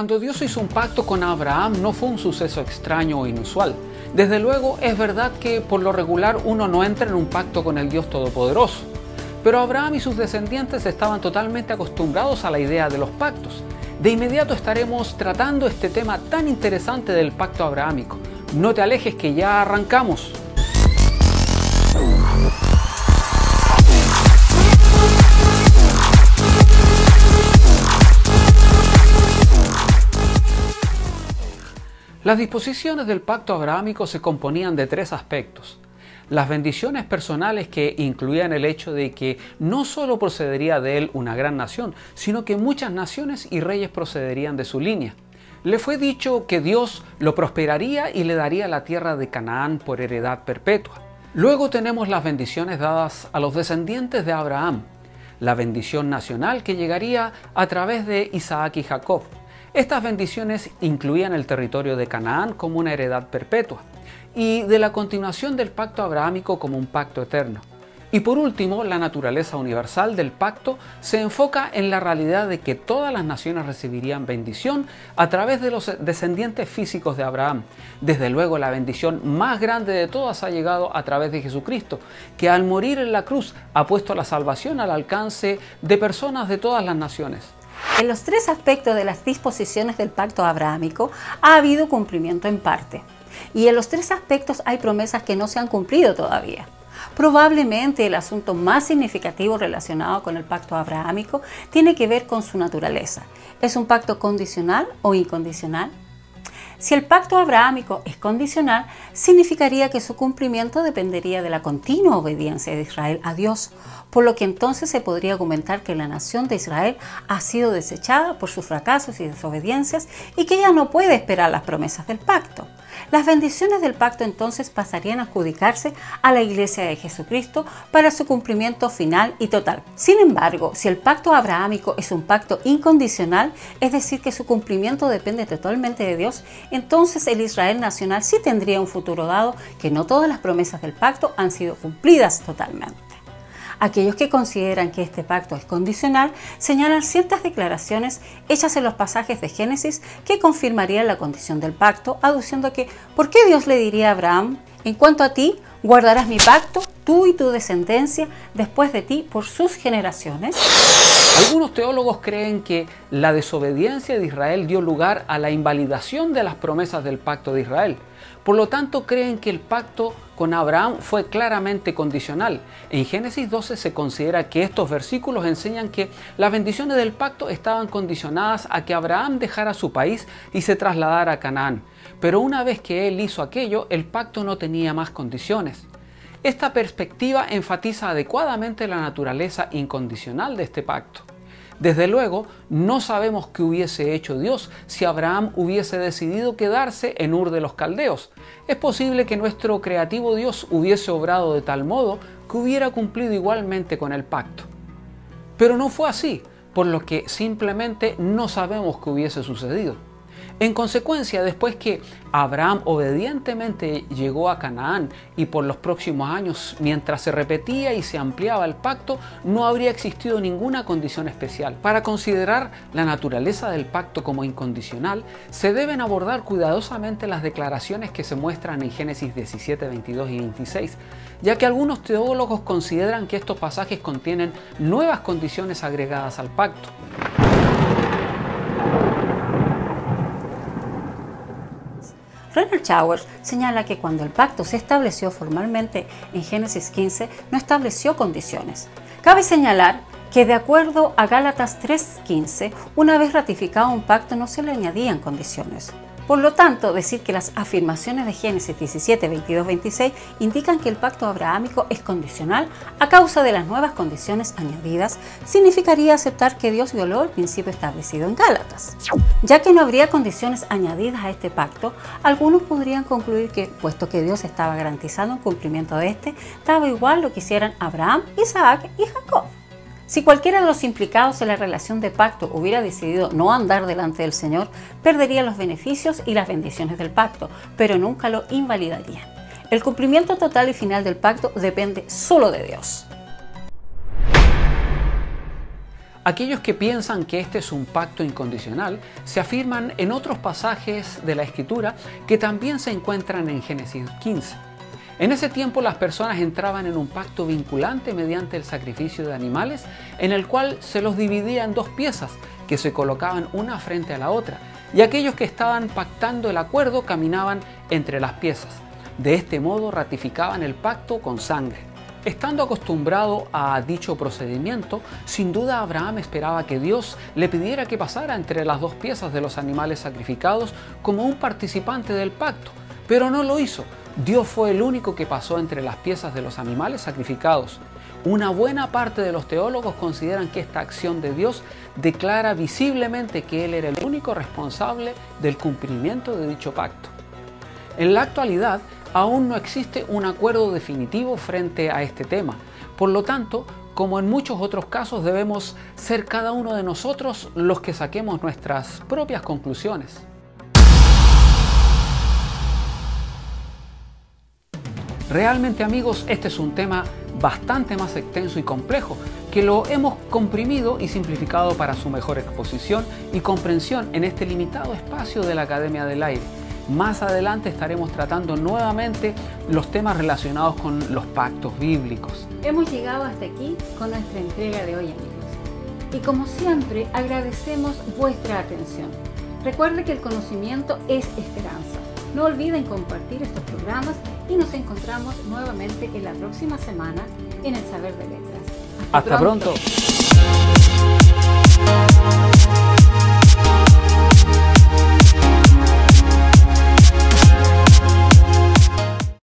Cuando Dios hizo un pacto con Abraham no fue un suceso extraño o inusual. Desde luego es verdad que por lo regular uno no entra en un pacto con el Dios Todopoderoso. Pero Abraham y sus descendientes estaban totalmente acostumbrados a la idea de los pactos. De inmediato estaremos tratando este tema tan interesante del pacto abrahámico. No te alejes que ya arrancamos. Las disposiciones del pacto abrahámico se componían de tres aspectos. Las bendiciones personales, que incluían el hecho de que no solo procedería de él una gran nación, sino que muchas naciones y reyes procederían de su línea. Le fue dicho que Dios lo prosperaría y le daría la tierra de Canaán por heredad perpetua. Luego tenemos las bendiciones dadas a los descendientes de Abraham, la bendición nacional que llegaría a través de Isaac y Jacob. Estas bendiciones incluían el territorio de Canaán como una heredad perpetua y de la continuación del pacto abrahámico como un pacto eterno. Y por último, la naturaleza universal del pacto se enfoca en la realidad de que todas las naciones recibirían bendición a través de los descendientes físicos de Abraham. Desde luego, la bendición más grande de todas ha llegado a través de Jesucristo, que al morir en la cruz ha puesto la salvación al alcance de personas de todas las naciones. En los tres aspectos de las disposiciones del pacto abrahámico ha habido cumplimiento en parte. Y en los tres aspectos hay promesas que no se han cumplido todavía. Probablemente el asunto más significativo relacionado con el pacto abrahámico tiene que ver con su naturaleza. ¿Es un pacto condicional o incondicional? Si el pacto abrahámico es condicional, significaría que su cumplimiento dependería de la continua obediencia de Israel a Dios, por lo que entonces se podría argumentar que la nación de Israel ha sido desechada por sus fracasos y desobediencias y que ya no puede esperar las promesas del pacto. Las bendiciones del pacto entonces pasarían a adjudicarse a la Iglesia de Jesucristo para su cumplimiento final y total. Sin embargo, si el pacto abrahámico es un pacto incondicional, es decir, que su cumplimiento depende totalmente de Dios, entonces el Israel nacional sí tendría un futuro dado que no todas las promesas del pacto han sido cumplidas totalmente. Aquellos que consideran que este pacto es condicional señalan ciertas declaraciones hechas en los pasajes de Génesis que confirmarían la condición del pacto, aduciendo que ¿por qué Dios le diría a Abraham: en cuanto a ti, guardarás mi pacto, tú y tu descendencia después de ti por sus generaciones? Algunos teólogos creen que la desobediencia de Israel dio lugar a la invalidación de las promesas del pacto de Israel. Por lo tanto, creen que el pacto con Abraham fue claramente condicional. En Génesis 12 se considera que estos versículos enseñan que las bendiciones del pacto estaban condicionadas a que Abraham dejara su país y se trasladara a Canaán. Pero una vez que él hizo aquello, el pacto no tenía más condiciones. Esta perspectiva enfatiza adecuadamente la naturaleza incondicional de este pacto. Desde luego, no sabemos qué hubiese hecho Dios si Abraham hubiese decidido quedarse en Ur de los Caldeos. Es posible que nuestro creativo Dios hubiese obrado de tal modo que hubiera cumplido igualmente con el pacto. Pero no fue así, por lo que simplemente no sabemos qué hubiese sucedido. En consecuencia, después que Abraham obedientemente llegó a Canaán y por los próximos años, mientras se repetía y se ampliaba el pacto, no habría existido ninguna condición especial. Para considerar la naturaleza del pacto como incondicional, se deben abordar cuidadosamente las declaraciones que se muestran en Génesis 17, 22 y 26, ya que algunos teólogos consideran que estos pasajes contienen nuevas condiciones agregadas al pacto. Renard Chowers señala que cuando el pacto se estableció formalmente en Génesis 15, no estableció condiciones. Cabe señalar que de acuerdo a Gálatas 3:15, una vez ratificado un pacto no se le añadían condiciones. Por lo tanto, decir que las afirmaciones de Génesis 17, 22, 26 indican que el pacto abrahámico es condicional a causa de las nuevas condiciones añadidas significaría aceptar que Dios violó el principio establecido en Gálatas. Ya que no habría condiciones añadidas a este pacto, algunos podrían concluir que, puesto que Dios estaba garantizando el cumplimiento de este, daba igual lo que hicieran Abraham, Isaac y Jacob. Si cualquiera de los implicados en la relación de pacto hubiera decidido no andar delante del Señor, perdería los beneficios y las bendiciones del pacto, pero nunca lo invalidaría. El cumplimiento total y final del pacto depende solo de Dios. Aquellos que piensan que este es un pacto incondicional se afirman en otros pasajes de la Escritura que también se encuentran en Génesis 15. En ese tiempo las personas entraban en un pacto vinculante mediante el sacrificio de animales, en el cual se los dividía en dos piezas que se colocaban una frente a la otra, y aquellos que estaban pactando el acuerdo caminaban entre las piezas. De este modo ratificaban el pacto con sangre. Estando acostumbrado a dicho procedimiento, sin duda Abraham esperaba que Dios le pidiera que pasara entre las dos piezas de los animales sacrificados como un participante del pacto, pero no lo hizo. Dios fue el único que pasó entre las piezas de los animales sacrificados. Una buena parte de los teólogos consideran que esta acción de Dios declara visiblemente que Él era el único responsable del cumplimiento de dicho pacto. En la actualidad, aún no existe un acuerdo definitivo frente a este tema. Por lo tanto, como en muchos otros casos, debemos ser cada uno de nosotros los que saquemos nuestras propias conclusiones. Realmente, amigos, este es un tema bastante más extenso y complejo, que lo hemos comprimido y simplificado para su mejor exposición y comprensión en este limitado espacio de la Academia del Aire. Más adelante estaremos tratando nuevamente los temas relacionados con los pactos bíblicos. Hemos llegado hasta aquí con nuestra entrega de hoy, amigos. Y como siempre, agradecemos vuestra atención. Recuerde que el conocimiento es esperanza. No olviden compartir estos programas y nos encontramos nuevamente en la próxima semana en El Saber de Letras. Hasta pronto.